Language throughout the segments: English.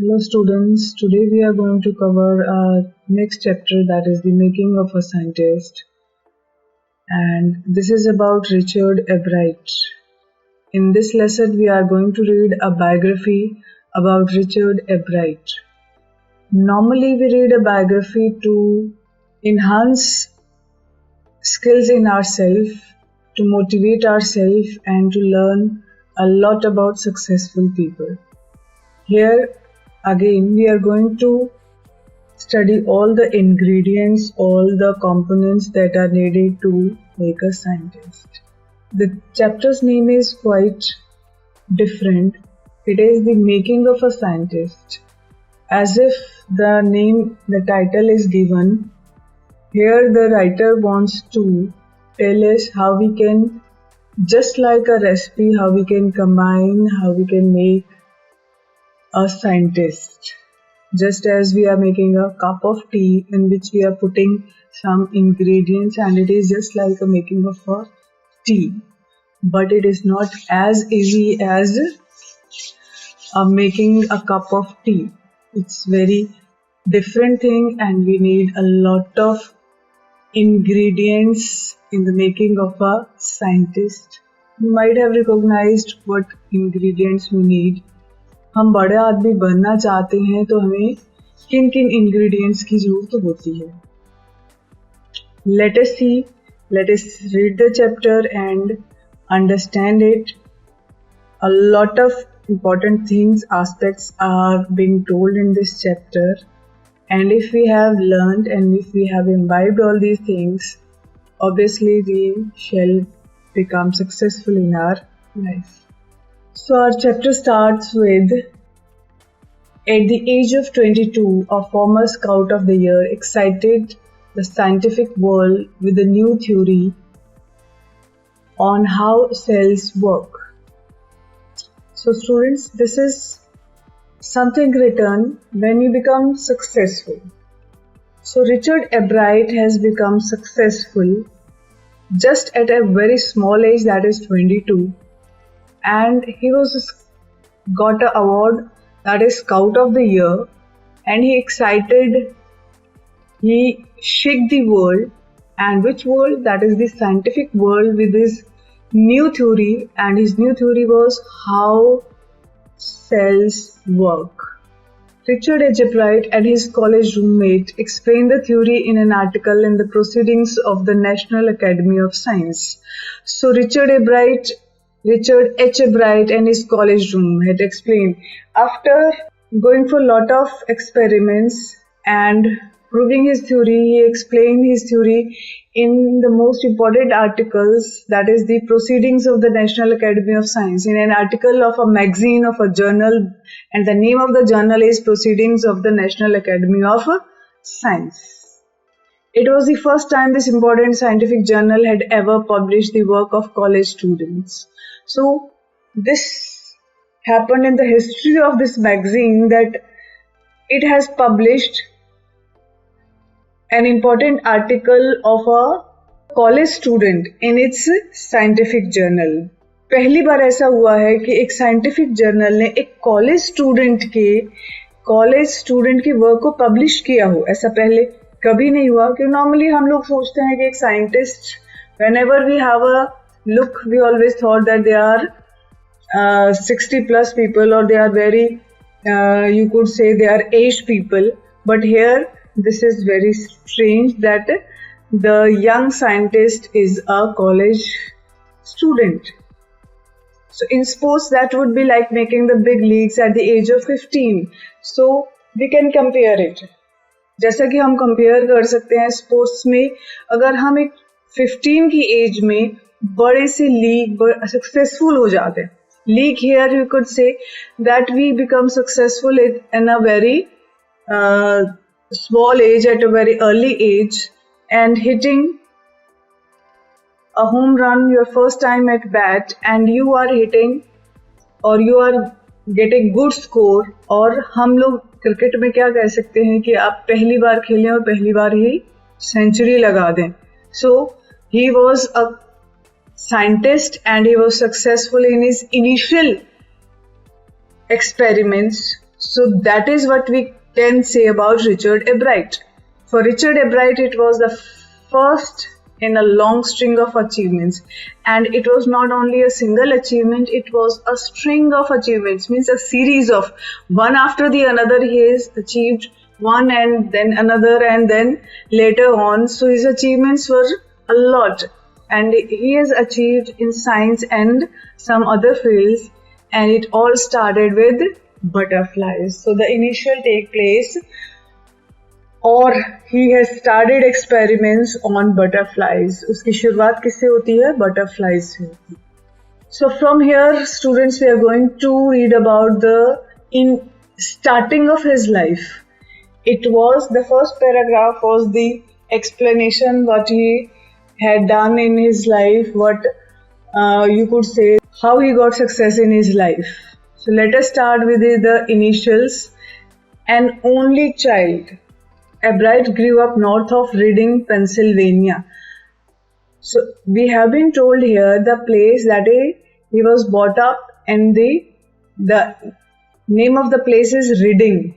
Hello students, today we are going to cover our next chapter, that is the making of a scientist, and this is about Richard Ebright. In this lesson we are going to read a biography about Richard Ebright. Normally we read a biography to enhance skills in ourselves, to motivate ourselves and to learn a lot about successful people. Here again we are going to study all the ingredients, all the components that are needed to make a scientist. The chapter's name is quite different. It is the making of a scientist. As if the title is given, here the writer wants to tell us how we can, just like a recipe, how we can combine, how we can make a scientist. Just as we are making a cup of tea in which we are putting some ingredients, and it is just like a making of a tea, but it is not as easy as making a cup of tea. It's very different thing, and we need a lot of ingredients in the making of a scientist. You might have recognized what ingredients we need. हम बड़े आदमी बनना चाहते हैं तो हमें किन किन इंग्रेडिएंट्स की जरूरत होती है. Let us see, let us read the chapter and understand it. A lot of important things, aspects are being told in this chapter, and if we have learned and if we have imbibed all these things, obviously we shall become successful in our life. So our chapter starts with, at the age of 22, a former Scout of the Year excited the scientific world with a new theory on how cells work. So students, this is something written when you become successful. So Richard Ebright has become successful just at a very small age, that is 22. And he got an award, that is Scout of the Year, and he shook the world. And which world? That is the scientific world, with his new theory, and his new theory was how cells work. Richard H. Ebright and his college roommate explained the theory in an article in the Proceedings of the National Academy of Science. So Richard H. Ebright and his college roommate explained, after going for a lot of experiments and proving his theory, he explained his theory in the most important articles, that is the Proceedings of the National Academy of Science, in an article of a magazine, of a journal, and the name of the journal is Proceedings of the National Academy of Science. It was the first time this important scientific journal had ever published the work of college students. So this happened in the history of this magazine, that it has published an important article of a college student in its scientific journal. पहली बार ऐसा हुआ है कि एक scientific journal ने एक college student की work को पब्लिश किया हो. ऐसा पहले कभी नहीं हुआ. कि नॉर्मली हम लोग सोचते हैं कि एक scientist, whenever we have a look, we always thought that they are 60 plus people, or they are very, you could say they are aged people. But here this is very strange that the young scientist is a college student. So in sports that would be like making the big leagues at the age of 15. So we can compare it. जैसा कि हम compare कर सकते हैं sports में, अगर हम एक 15 की एज में बड़े से लीग सक्सेसफुल हो जाते हैं. League, here you could say that we become successful in a very small age, at a very early age, and hitting a home run your first time at bat, and you are hitting or you are getting good score. और हम लोग cricket में क्या कह सकते हैं कि आप पहली बार खेलें और पहली बार ही सेंचुरी लगा दें. So he was a scientist and he was successful in his initial experiments. So that is what we can say about Richard Ebright. For Richard Ebright, it was the first in a long string of achievements, and it was not only a single achievement, it was a string of achievements, means a series of one after the another. He has achieved one and then another and then later on. So his achievements were a lot, and he has achieved in science and some other fields, and it all started with butterflies. So the initial take place, और he has started experiments on butterflies. उसकी शुरुआत किससे होती है? Butterflies से होती है. So from here, students, we are going to read about the starting of his life. It was, the first paragraph was the explanation what he had done in his life, what you could say, how he got success in his life. So let us start with the initials. An only child, Ebright grew up north of Reading, Pennsylvania. So we have been told here the place that he was brought up, and the name of the place is Reading.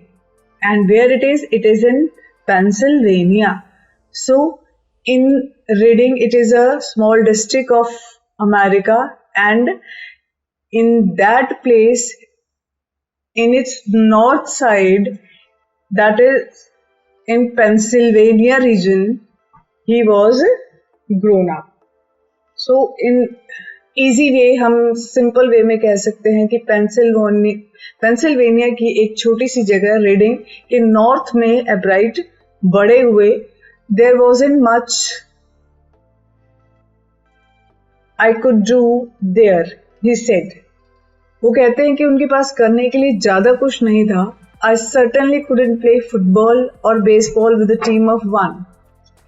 And where it is? It is in Pennsylvania. So in Reading, it is a small district of America, and in that place, in its north side, that is in Pennsylvania region, he was grown up. So in easy way, हम simple way में कह सकते हैं कि Pennsylvania की एक छोटी सी जगह रीडिंग के नॉर्थ में एब्राइट बड़े हुए. There wasn't much I could do there, he said. वो कहते हैं कि उनके पास करने के लिए ज्यादा कुछ नहीं था. I certainly couldn't play football or baseball with a team of one.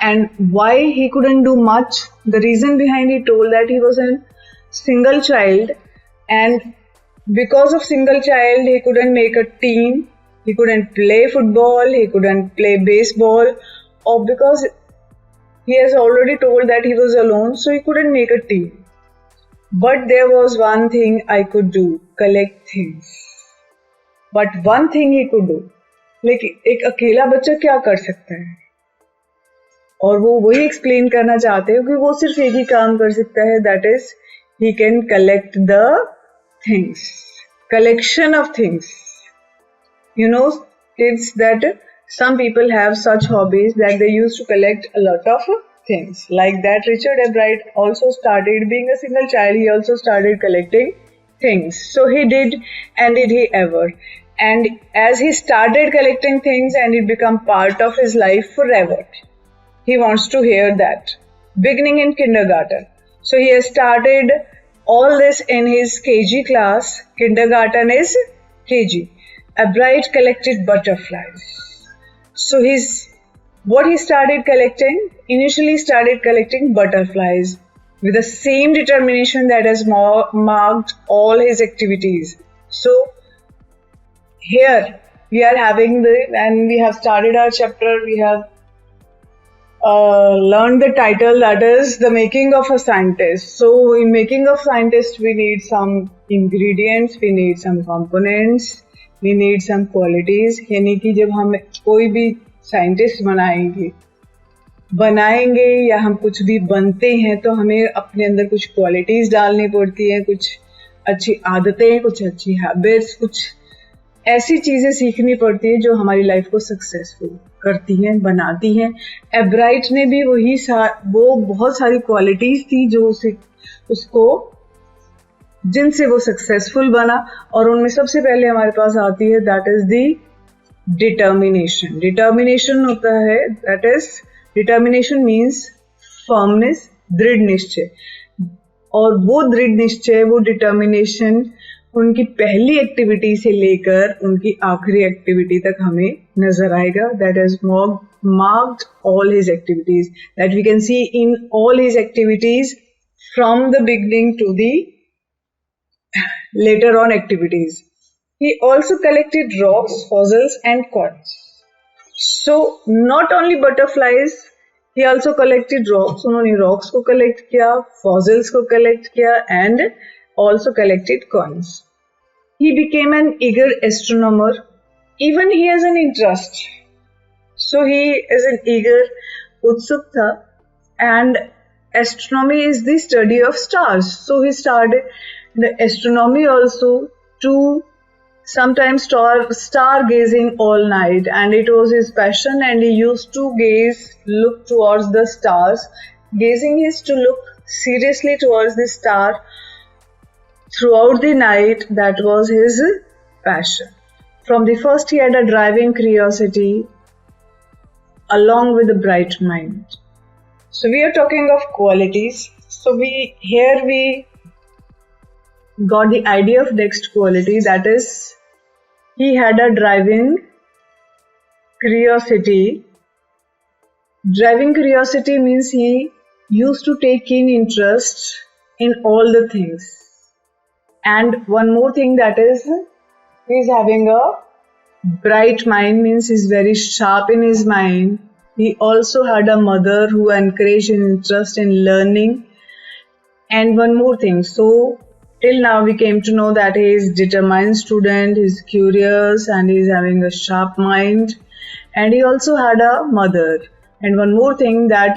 And why he couldn't do much? The reason behind, he told that he was a single child, and because of single child, he couldn't make a team, he couldn't play football, he couldn't play baseball, or because he has already told that he was alone, so he couldn't make a team. But there was one thing I could do, collect things. But one thing he could do. लेकिन एक अकेला बच्चा क्या कर सकता है? और वो वही एक्सप्लेन करना चाहते हैं कि वो सिर्फ एक ही काम कर सकता है, that is, he can collect the things. Collection of things. You know, kids, that some people have such hobbies that they used to collect a lot of things. Like that, Richard Ebright also started, being a single child, he also started collecting things. So he did, and did he ever. And as he started collecting things and it became part of his life forever, he wants to hear that. Beginning in kindergarten. So he has started all this in his KG class. Kindergarten is KG. Ebright collected butterflies. So what he started collecting, initially started collecting butterflies with the same determination that has marked all his activities. So here we are having and we have started our chapter, we have learned the title, that is the making of a scientist. So in making of scientist, we need some ingredients, we need some components, we need some qualities. यानी कि जब हम कोई भी scientist बनाएंगे या हम कुछ भी बनते हैं तो हमें अपने अंदर कुछ क्वालिटीज डालनी पड़ती हैं, कुछ अच्छी आदतें, कुछ अच्छी हैबिट्स, कुछ ऐसी चीजें सीखनी पड़ती है जो हमारी लाइफ को सक्सेसफुल करती हैं, बनाती हैं. एब्राइट ने भी वो बहुत सारी क्वालिटीज थी जो उसको जिनसे वो सक्सेसफुल बना, और उनमें सबसे पहले हमारे पास आती है, that is the determination. Determination होता है, that is, determination means firmness, दृढ़ निश्चय. और वो दृढ़ निश्चय, वो डिटर्मिनेशन उनकी पहली एक्टिविटी से लेकर उनकी आखिरी एक्टिविटी तक हमें नजर आएगा. That has marked all his activities, that we can see in all his activities from the beginning to the later on activities. He also collected rocks, fossils and coins. So not only butterflies, he also collected rocks. उन्होंने rocks को collect किया, fossils को collect किया and also collected coins. He became an eager astronomer even he has an interest. So he is an eager, utsuk tha, and astronomy is the study of stars. So he started the astronomy also to sometimes stargazing all night, and it was his passion, and he used to look towards the stars. Gazing is to look seriously towards the star throughout the night. That was his passion. From the first, he had a driving curiosity along with a bright mind. So we are talking of qualities. So we got the idea of next quality, that is, he had a driving curiosity. Driving curiosity means he used to take keen interest in all the things. And one more thing, that is, he is having a bright mind, means he's very sharp in his mind. He also had a mother who encouraged his interest in learning. And one more thing, so till now we came to know that he is determined student, he's curious, and he's having a sharp mind. And he also had a mother. And one more thing, that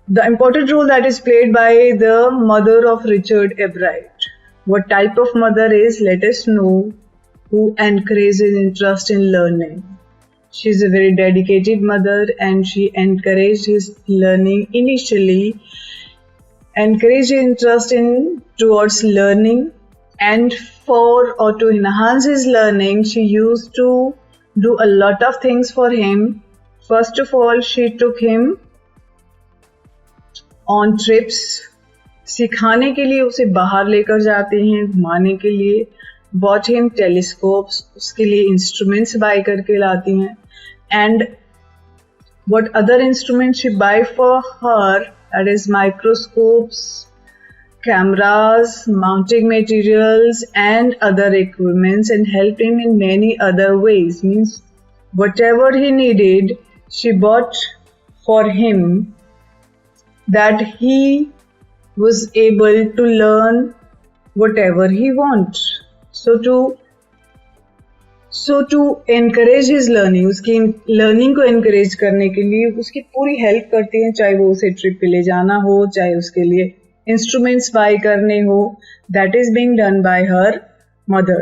the important role that is played by the mother of Richard Ebright. What type of mother is, let us know, who encourages interest in learning. She is a very dedicated mother, and she encouraged his learning initially, encouraged interest in towards learning, and to enhance his learning, she used to do a lot of things for him. First of all, she took him on trips. सिखाने के लिए उसे बाहर लेकर जाते हैं, घुमाने के लिए. Bought him telescopes, उसके लिए instruments buy करके लाती हैं. And what other instruments she buy for her, that is microscopes, cameras, mounting materials, and other equipments, and helped him in many other ways. Means whatever he needed, she bought for him, that he was able to learn whatever he wants. So to encourage his learning, उसकी learning को encourage करने के लिए उसकी पूरी help करती हैं, चाहे वो उसे trip पे ले जाना हो, चाहे उसके लिए instruments buy करने हो. That is being done by her mother.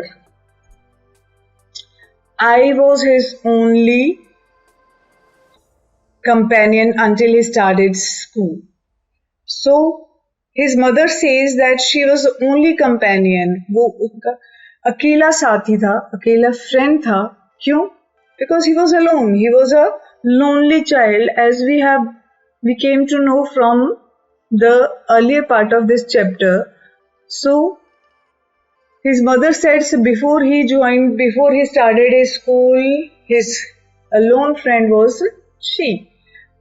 I was his only companion until he started school. So his mother says that she was the only companion. वो उनका अकेला साथी था, अकेला friend था. क्यों? Because he was alone. He was a lonely child, as we came to know from the earlier part of this chapter. So his mother said, so before he started his school, his alone friend was she.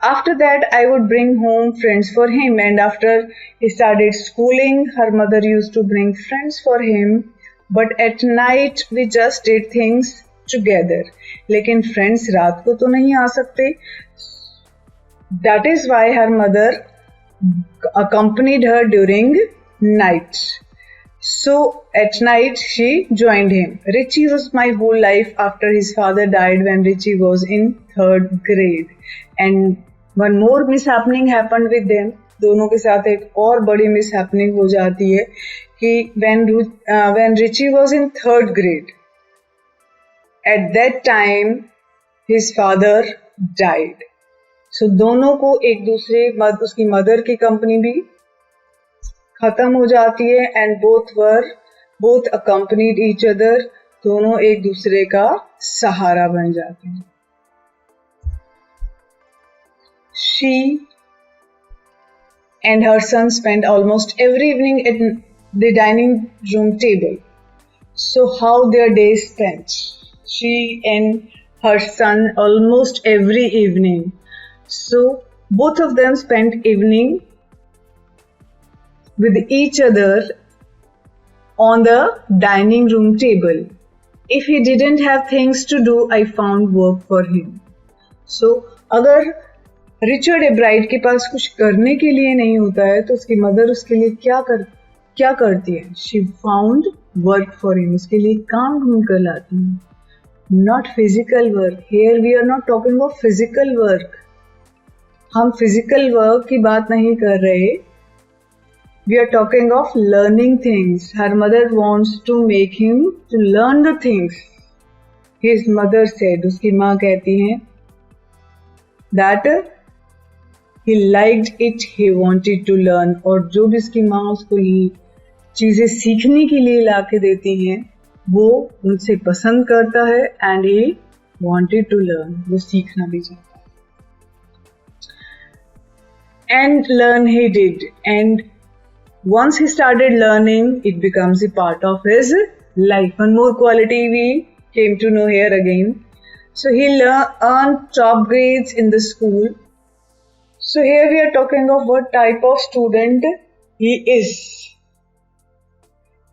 After that, I would bring home friends for him, and after he started schooling, her mother used to bring friends for him. But at night, we just did things together. लेकिन friends रात को तो नहीं आ सकते. That is why her mother accompanied her during night. So at night, she joined him. Richie was my whole life after his father died when Richie was in 3rd grade. And one more mishappening happened with them. दोनों के साथ एक और बड़ी mishappening हो जाती है कि when Richie was in 3rd grade, at that time his father died. So दोनों को एक दूसरे उसकी mother की company भी खत्म हो जाती है, and both accompanied each other. दोनों एक दूसरे का सहारा बन जाते हैं. She and her son spent almost every evening at the dining room table. So how their days spent? She and her son almost every evening. So both of them spent evening with each other on the dining room table. If he didn't have things to do, I found work for him. So अगर Richard एब्राइट के पास कुछ करने के लिए नहीं होता है तो उसकी मदर उसके लिए क्या करती है? She found work for him, उसके लिए काम ढूंढ कर लाती है. not physical work. Here we are not talking of physical work. हम physical work की बात नहीं कर रहे. We are talking of learning things. Her mother wants to make him to learn the things. His mother said, उसकी माँ कहती हैं that he liked it, he wanted to learn. और जो भी उसकी माँ उसको चीजें सीखने के लिए ला के देती हैं वो उनसे पसंद करता है and he wanted to learn. वो सीखना भी चाहता है. And learn he did. And once he started learning, it becomes a part of his life. One more quality we came to know here again. So he earned top grades in the school. So here we are talking of what type of student he is.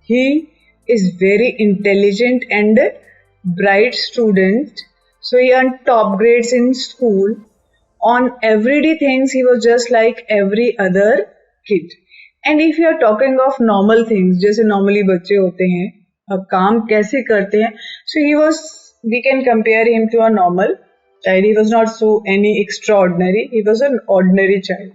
He is very intelligent and bright student. So he earned top grades in school. On everyday things, he was just like every other kid. And if you are talking of normal things, जैसे normally बच्चे होते हैं, अब काम कैसे करते हैं, so we can compare him to a normal child. He was not so any extraordinary. He was an ordinary child.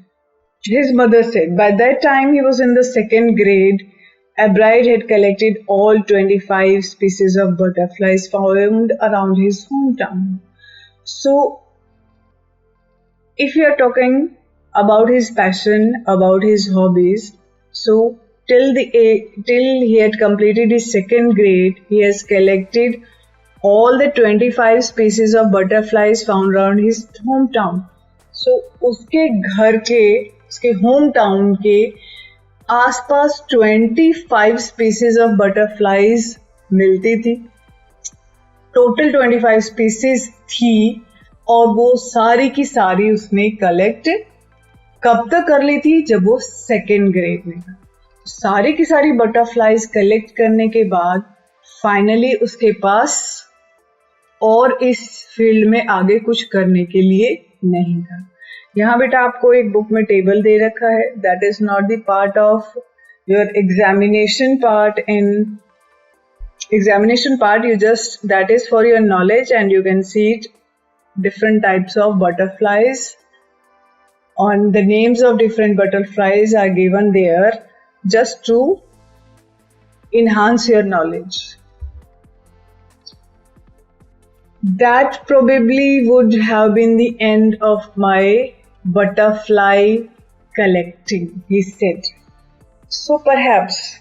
His mother said, by that time he was in the 2nd grade. A bride had collected all 25 species of butterflies found around his hometown. So, if you are talking about his passion, about his hobbies, so till he had completed his 2nd grade, he has collected all the 25 species of butterflies found around his hometown. So उसके घर के, उसके hometown के आसपास 25 species of butterflies मिलती थी. Total 25 species थी और वो सारी की सारी उसने कलेक्ट कब तक कर ली थी? जब वो 2nd ग्रेड में था. सारी की सारी बटरफ्लाइज कलेक्ट करने के बाद फाइनली उसके पास और इस फील्ड में आगे कुछ करने के लिए नहीं था. यहाँ बेटा आपको एक बुक में टेबल दे रखा है. That is not the part of your examination part. In examination part you just, that is for your knowledge and you can see it, different types of butterflies. On the names of different butterflies are given there just to enhance your knowledge. That probably would have been the end of my butterfly collecting, he said. So perhaps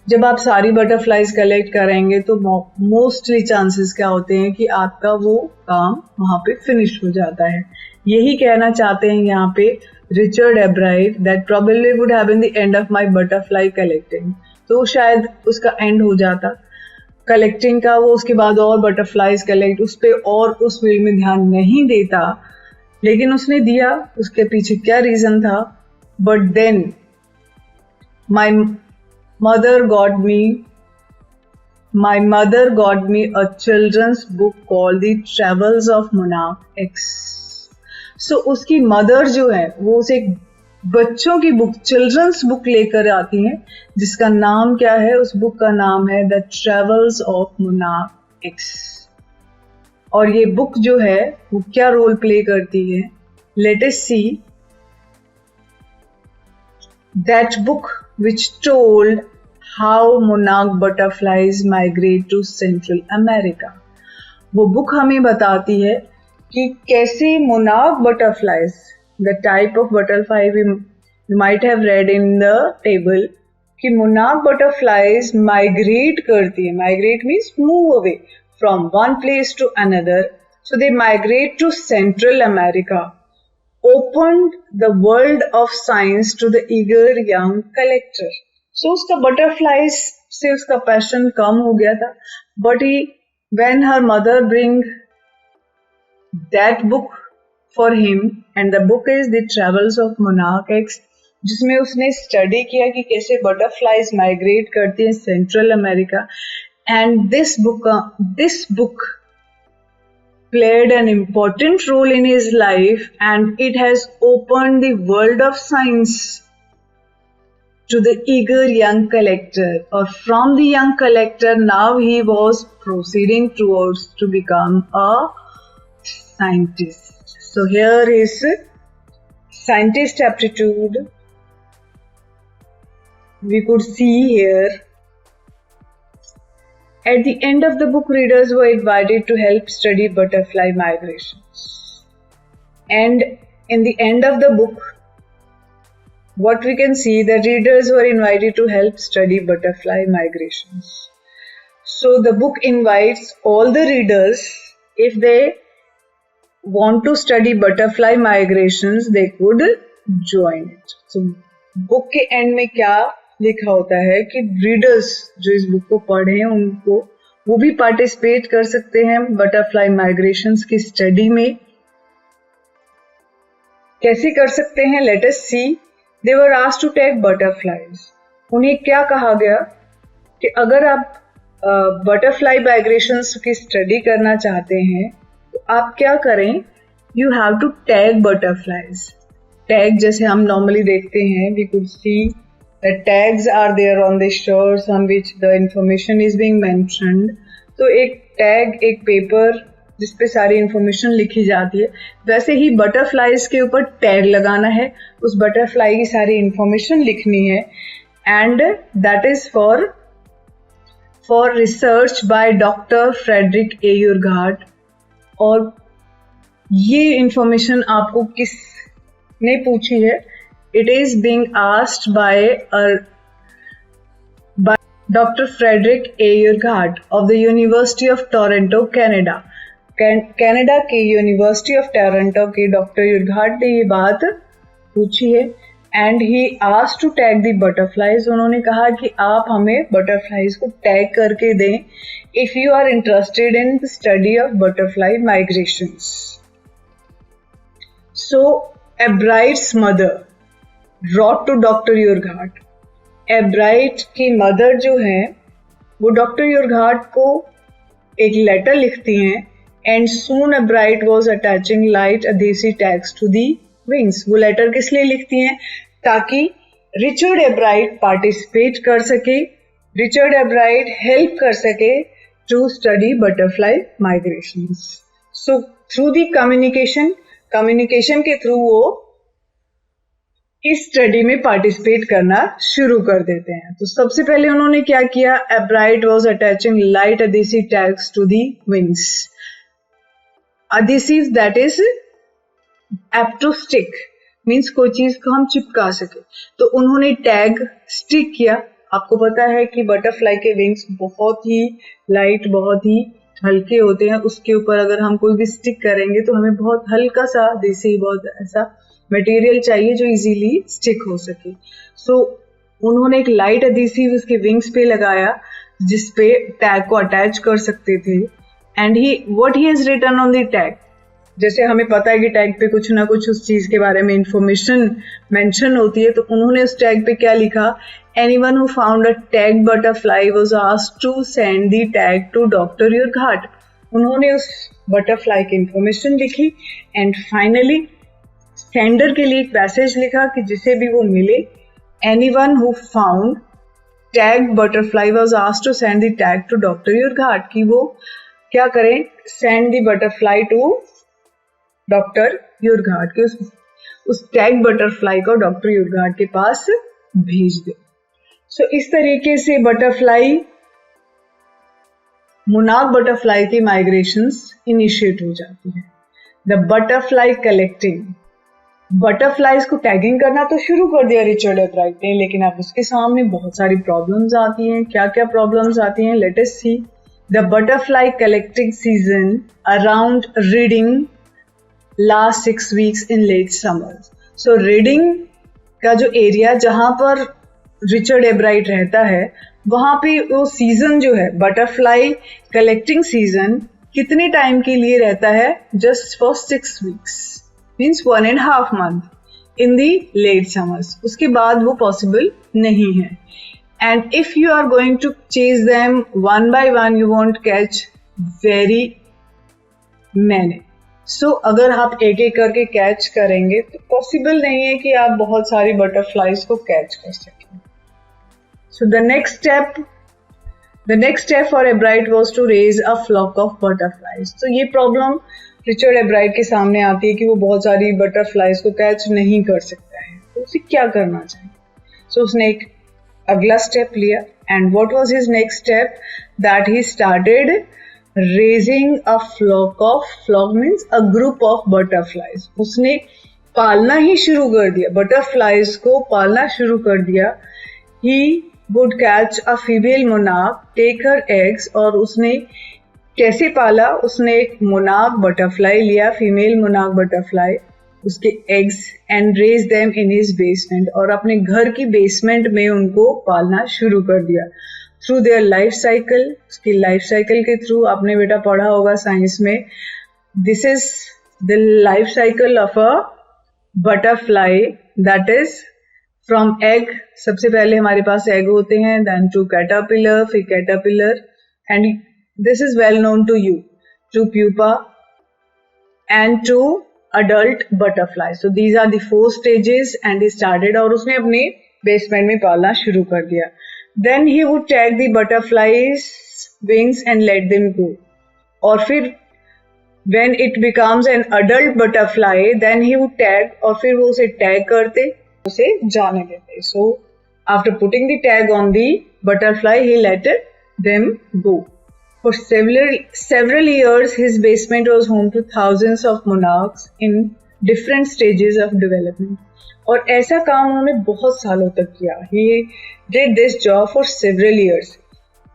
जब आप सारी butterflies collect करेंगे तो mostly chances क्या होते हैं कि आपका वो काम वहां पे फिनिश हो जाता है. यही कहना चाहते हैं यहाँ पे Richard Ebright, that probably would have been the end of my butterfly collecting. तो शायद उसका एंड हो जाता कलेक्टिंग का, वो उसके बाद और बटरफ्लाइज कलेक्ट उस पे और उस फील्ड में ध्यान नहीं देता. लेकिन उसने दिया, उसके पीछे क्या रीजन था? But then my mother got me a children's book called The Travels of Monarch X. So उसकी मदर जो है वो उसे एक बच्चों की बुक, चिल्ड्रंस बुक लेकर आती हैं जिसका नाम क्या है? उस बुक का नाम है the travels of monarch x. और ये बुक जो है वो क्या रोल प्ले करती है? Let us see. That book which told how monarch butterflies migrate to Central America. वो बुक हमें बताती है कि कैसे monarch butterflies, the type of butterfly we might have read in the table, कि monarch butterflies migrate करती है. Migrate means move away from one place to another. So they migrate to Central America. Opened the world of science to the eager young collector. So उसका butterflies से उसका passion कम हो गया था. But when her mother bring that book for him, and the book is The Travels of Monarch X, जिसमें उसने study किया कि कैसे बटरफ्लाइज माइग्रेट करती हैं central America. And this book played an important role in his life, and it has opened the world of science to the eager young collector, or from the young collector now he was proceeding towards to become a scientist. So here is scientist aptitude. We could see here. At the end of the book, readers were invited to help study butterfly migrations. And in the end of the book, what we can see, that readers were invited to help study butterfly migrations. So the book invites all the readers, if they want to study butterfly migrations, they could join it. So book के end में क्या लिखा होता है कि readers जो इस book को पढ़े हैं उनको वो भी पार्टिसिपेट कर सकते हैं बटरफ्लाई माइग्रेशंस की स्टडी में. कैसे कर सकते हैं? Let us see. They were asked to take butterflies. उन्हें क्या कहा गया कि अगर आप बटरफ्लाई माइग्रेशंस की स्टडी करना चाहते हैं तो आप क्या करें? You have to tag butterflies. Tag जैसे हम नॉर्मली देखते हैं, we could see the tags are there on the shirts on which the information is being mentioned. तो एक टैग, एक पेपर जिस पे सारी इंफॉर्मेशन लिखी जाती है, वैसे ही बटरफ्लाईज के ऊपर टैग लगाना है, उस बटरफ्लाई की सारी इंफॉर्मेशन लिखनी है. And that is for research by doctor Frederick Urquhart. और ये इंफॉर्मेशन आपको किसने पूछी है? It is being asked by Dr. Frederick Eurgaard of the University of Toronto, Canada. Canada के यूनिवर्सिटी ऑफ टोरंटो के डॉक्टर यूरगार्ड ने ये बात पूछी है. And he asked to tag the butterflies. उन्होंने कहा कि आप हमें बटरफ्लाईज को टैग करके दें if you are interested in the study of butterfly migrations. So Ebright's mother wrote to Dr. Urquhart. Ebright की मदर जो है वो डॉक्टर यूरगार्ड को एक लेटर लिखती हैं. And soon Ebright was attaching light adhesive tags to the wings. वो letter किस लिए लिखती हैं? ताकि रिचर्ड एब्राइट पार्टिसिपेट कर सके, रिचर्ड एब्राइट हेल्प कर सके to study butterfly migrations. So through the communication के थ्रू वो इस स्टडी में पार्टिसिपेट करना शुरू कर देते हैं. तो सबसे पहले उन्होंने क्या किया? Ebright was attaching light adhesive tags to the wings. Adhesive that is apt to stick, means कोई चीज को हम चिपका सके. तो उन्होंने टैग स्टिक किया. आपको पता है कि बटरफ्लाई के विंग्स बहुत ही लाइट, बहुत ही हल्के होते हैं. उसके ऊपर अगर हम कोई भी स्टिक करेंगे तो हमें बहुत हल्का सा देसी बहुत ऐसा मटेरियल चाहिए जो इजीली स्टिक हो सके. सो उन्होंने एक लाइट एडहेसिव उसके विंग्स पे लगाया जिस पे टैग को अटैच कर सकते थे. And what he has written on the tag, जैसे हमें पता है कि टैग पे कुछ ना कुछ उस चीज के बारे में इंफॉर्मेशन मेंशन होती है, तो उन्होंने उस टैग पे क्या लिखा? Anyone who found a tag butterfly was asked to send the tag to doctor Urquhart. उन्होंने उस बटरफ्लाई की इंफॉर्मेशन लिखी एंड फाइनली सेंडर के लिए एक मैसेज लिखा कि जिसे भी वो मिले, anyone who found tag butterfly was asked to send the tag to doctor Urquhart, कि वो क्या करें? Send the butterfly to doctor Urquhart, कि उस टैग बटरफ्लाई को डॉक्टर यूरगार्ड के पास भेज दे. सो इस तरीके से बटरफ्लाई, मोनार्क बटरफ्लाई की माइग्रेशंस इनिशिएट हो जाती है. द बटरफ्लाई कलेक्टिंग, बटरफ्लाईज को टैगिंग करना तो शुरू कर दिया रिचर्ड एब्राइट ने, लेकिन अब उसके सामने बहुत सारी प्रॉब्लम्स आती हैं. क्या क्या प्रॉब्लम्स आती हैं? Let us see. The butterfly collecting season around Reading last 6 weeks in late summer. So Reading का जो एरिया जहां पर रिचर्ड एब्राइट रहता है, वहां पे वो सीजन जो है बटरफ्लाई कलेक्टिंग सीजन कितने टाइम के लिए रहता है? Just for 6 weeks, means 1.5 month in the late summers. उसके बाद वो पॉसिबल नहीं है. And if you are going to chase them one by one, you won't catch very many. So अगर आप एक एक करके कैच करेंगे तो पॉसिबल नहीं है कि आप बहुत सारी बटरफ्लाईज को कैच कर सकें. So the next step for Ebright was to raise a flock of butterflies. तो ये प्रॉब्लम रिचर्ड एब्राइट के सामने आती है कि वो बहुत सारी बटरफ्लाइज को कैच नहीं कर सकता है, तो उसे क्या करना चाहिए. सो उसने एक अगला स्टेप लिया. And what was his next step? That he started raising a flock means a group of butterflies. उसने पालना ही शुरू कर दिया, बटरफ्लाइज को पालना शुरू कर दिया. ही would catch a female monarch, take her eggs, और उसने कैसे पाला? उसने एक मोनार्क बटरफ्लाई लिया, फीमेल मोनार्क बटरफ्लाई, उसके eggs, and raise them in his basement, और अपने घर की बेसमेंट में उनको पालना शुरू कर दिया. थ्रू देयर लाइफ साइकिल, उसकी लाइफ साइकिल के थ्रू. आपने बेटा पढ़ा होगा साइंस में, this is the life cycle of a butterfly, that is from egg. सबसे पहले हमारे पास एग होते हैं, देन टू कैटरपिलर, फिर caterpillar, and this is well known to you, to pupa and to adult butterfly. So these are the 4 stages and he started, और उसने अपने बेसमेंट में पालना शुरू कर दिया. Then he would tag the butterflies wings and let them go, और फिर when it becomes an adult butterfly then he would tag, और फिर वो उसे टैग करते, उसे जाने देते. So after putting the tag on the butterfly he let them go. For several years his basement was home to thousands of monarchs in different stages of development. और ऐसा काम उन्होंने बहुत सालों तक किया. He did this job for several years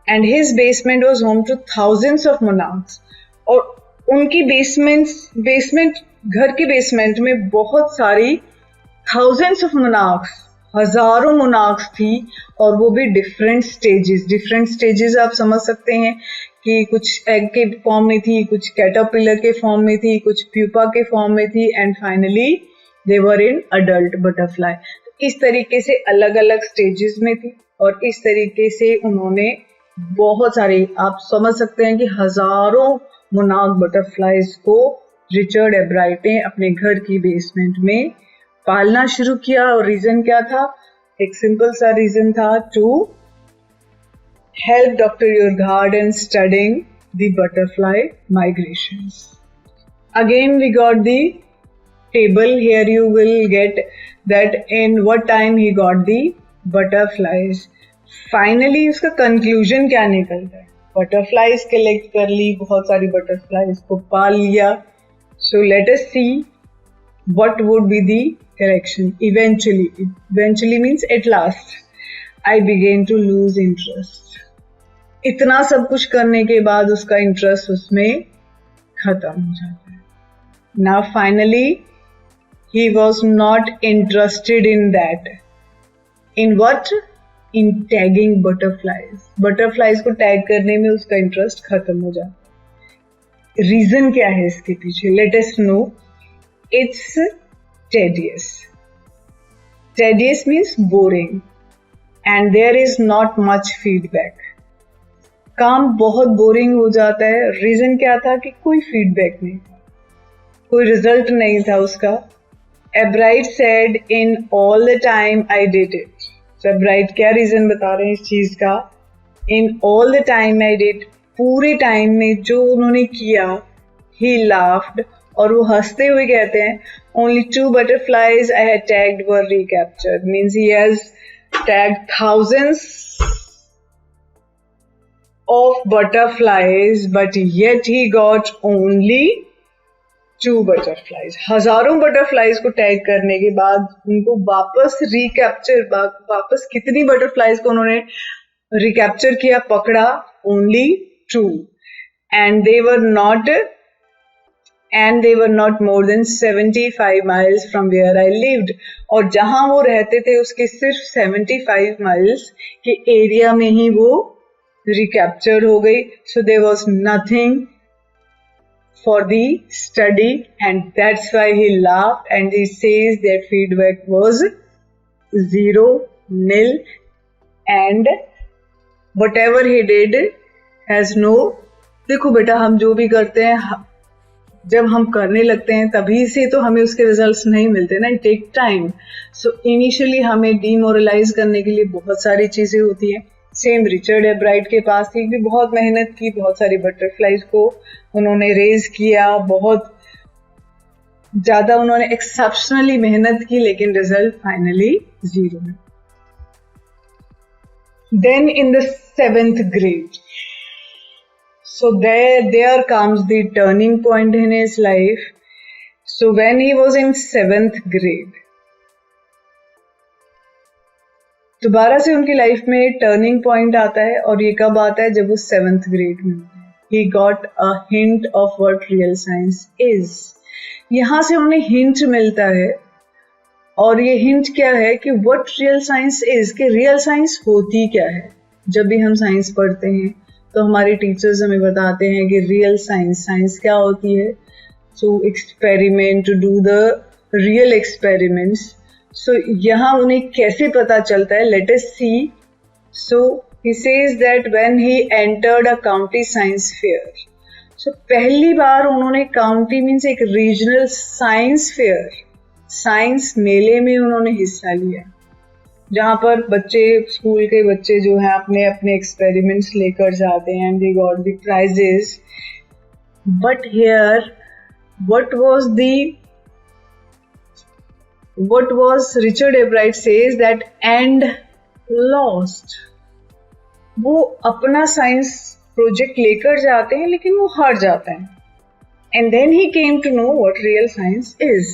and his basement was home to thousands of monarchs. और उनकी बेसमेंट घर के बेसमेंट में बहुत सारी thousands of monarchs, हजारों monarchs थी, और वो भी डिफरेंट स्टेजेस आप समझ सकते हैं कि कुछ एग के फॉर्म में थी, कुछ कैटरपिलर के फॉर्म में थी, कुछ प्यूपा के फॉर्म में थी, and finally they were in adult butterfly. इस तरीके से अलग अलग स्टेजेस में थी, और इस तरीके से उन्होंने बहुत सारे, आप समझ सकते हैं कि हजारों मोनार्क बटरफ्लाइज को रिचर्ड एब्राइट ने अपने घर की बेसमेंट में पालना शुरू किया. और रीजन क्या था? एक सिंपल सा रीजन था, to help Dr. Urgard in studying the butterfly migrations. Again we got the table. Here you will get that in what time he got the butterflies. Finally उसका conclusion क्या निकलता है? Butterflies collect कर ली, बहुत सारी butterflies को पाल लिया. So let us see what would be the collection. Eventually means at last I began to lose interest. इतना सब कुछ करने के बाद उसका इंटरेस्ट उसमें खत्म हो जाता है. Now finally he was not interested in that. In what? In tagging butterflies. Butterflies को टैग करने में उसका इंटरेस्ट खत्म हो जाता है. रीजन क्या है इसके पीछे? Let us know. It's tedious. Tedious means boring, and there is not much feedback. काम बहुत बोरिंग हो जाता है. रीजन क्या था? कि कोई फीडबैक नहीं था, कोई रिजल्ट नहीं था उसका. एब्राइट said in all the time I did it. एब्राइट क्या रीजन बता रहे हैं इस चीज का? In all the time I did, पूरे टाइम में जो उन्होंने किया. ही लाफ्ड, और वो हंसते हुए कहते हैं, only 2 butterflies I had tagged were recaptured. Means he has tagged thousands of butterflies, but yet he got only 2 butterflies. हजारों butterflies को टैग करने के बाद उनको वापस वापस कितनी butterflies को उन्होंने रिकैप्चर किया, पकड़ा? only 2, and they were not more than 75 miles from where I lived. और जहां वो रहते थे उसके सिर्फ 75 miles के एरिया में ही वो recaptured हो गई. So there was nothing for the study, and that's why he laughed, and he says that feedback was 0, nil, and whatever he did has no. देखो बेटा, हम जो भी करते हैं जब हम करने लगते हैं तभी से तो हमें उसके रिजल्ट्स नहीं मिलते ना, it take time. So initially हमें डीमोरलाइज करने के लिए बहुत सारी चीजें होती हैं. सेम रिचर्ड एब्राइट के पास थी, भी बहुत मेहनत की, बहुत सारी बटरफ्लाइज को उन्होंने रेज किया, बहुत ज्यादा उन्होंने एक्सेप्शनली मेहनत की, लेकिन रिजल्ट फाइनली 0 है. Then in the 7th grade, so there comes the turning point in his life. So when he was in 7th grade, दोबारा से उनकी लाइफ में टर्निंग पॉइंट आता है, और ये कब आता है? जब वो 7th grade में होता है. He got a hint of what real science is. यहाँ से उन्हें हिंट मिलता है, और ये हिंट क्या है कि what real science is, कि रियल साइंस होती क्या है. जब भी हम साइंस पढ़ते हैं तो हमारे टीचर्स हमें बताते हैं कि रियल साइंस क्या होती है. To experiment, to do the real experiments. So यहाँ उन्हें कैसे पता चलता है? Let us see. So he says that when he entered a county science fair. So पहली बार उन्होंने काउंटी मीन्स एक रीजनल साइंस फेयर, साइंस मेले में उन्होंने हिस्सा लिया, जहाँ पर बच्चे, स्कूल के बच्चे जो हैं अपने अपने एक्सपेरिमेंट्स लेकर जाते हैं, and they got the prizes. But here what was Richard Ebright says that and lost. वो अपना साइंस प्रोजेक्ट लेकर जाते हैं, लेकिन वो हार जाते हैं. And then he came to know what real science is.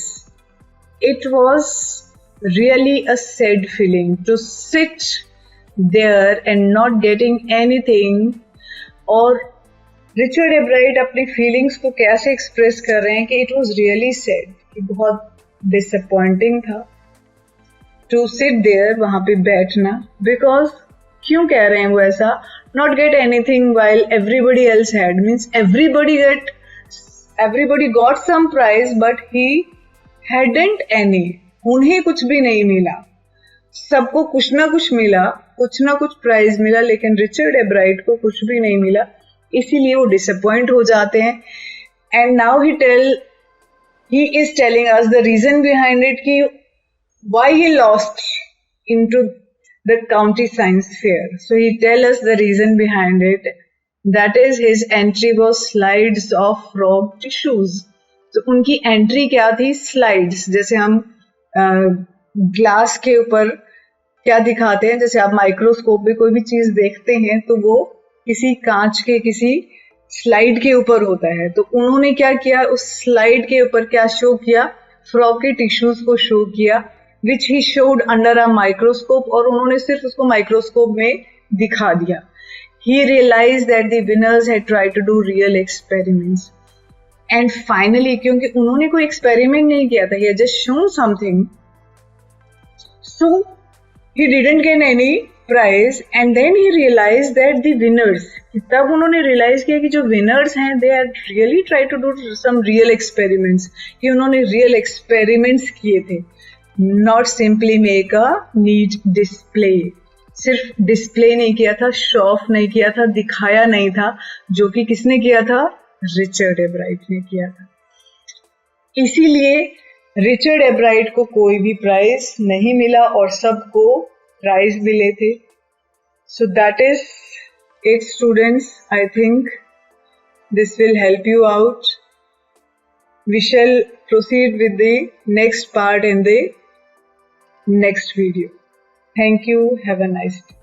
It was really a sad feeling to sit there and not getting anything. और रिचर्ड एब्राइट अपनी फीलिंग्स को कैसे एक्सप्रेस कर रहे हैं कि इट वॉज रियली सैड, कि बहुत डिसअपॉइंटिंग था टू सिट देयर, वहां पे बैठना. बिकॉज क्यों कह रहे हैं वो ऐसा? Not get anything while everybody else had, means everybody got some prize but he hadn't any. उन्हें कुछ भी नहीं मिला. सबको कुछ ना कुछ मिला, कुछ ना कुछ प्राइज मिला, लेकिन रिचर्ड एब्राइट को कुछ भी नहीं मिला. इसीलिए वो डिसअपॉइंट हो जाते हैं. And now he is telling us the reason behind it, कि why he lost into the county science fair. So he tell us the reason behind it. That is, his entry was slides of frog tissues. तो उनकी entry क्या थी? Slides. जैसे हम glass के ऊपर क्या दिखाते हैं, जैसे आप माइक्रोस्कोप में कोई भी चीज देखते हैं तो वो किसी कांच के किसी स्लाइड के ऊपर होता है. तो उन्होंने क्या किया? उस स्लाइड के ऊपर क्या शो किया? फ्रॉग के टिश्यूज को शो किया, which he showed under a microscope. और उन्होंने सिर्फ उसको माइक्रोस्कोप में दिखा दिया. He realized that the winners had tried to do real experiments. And finally, क्योंकि उन्होंने कोई एक्सपेरिमेंट नहीं किया था, he had just shown something, so he didn't get any prize. And then he realized that the winners, तब उन्होंने realise किया कि जो विनर्स हैं they had really tried to do some real experiments, कि उन्होंने रियल एक्सपेरिमेंट्स किए थे. Not simply make a neat display. सिर्फ डिस्प्ले नहीं किया था, शो ऑफ नहीं किया था, दिखाया नहीं था, जो कि किसने किया था? रिचर्ड एब्राइट ने किया था. इसीलिए रिचर्ड एब्राइट को कोई भी प्राइज नहीं मिला और सबको प्राइज मिले थे. So that is it students. I think this will help you out. We shall proceed with the next part in the next video. Thank you. Have a nice day.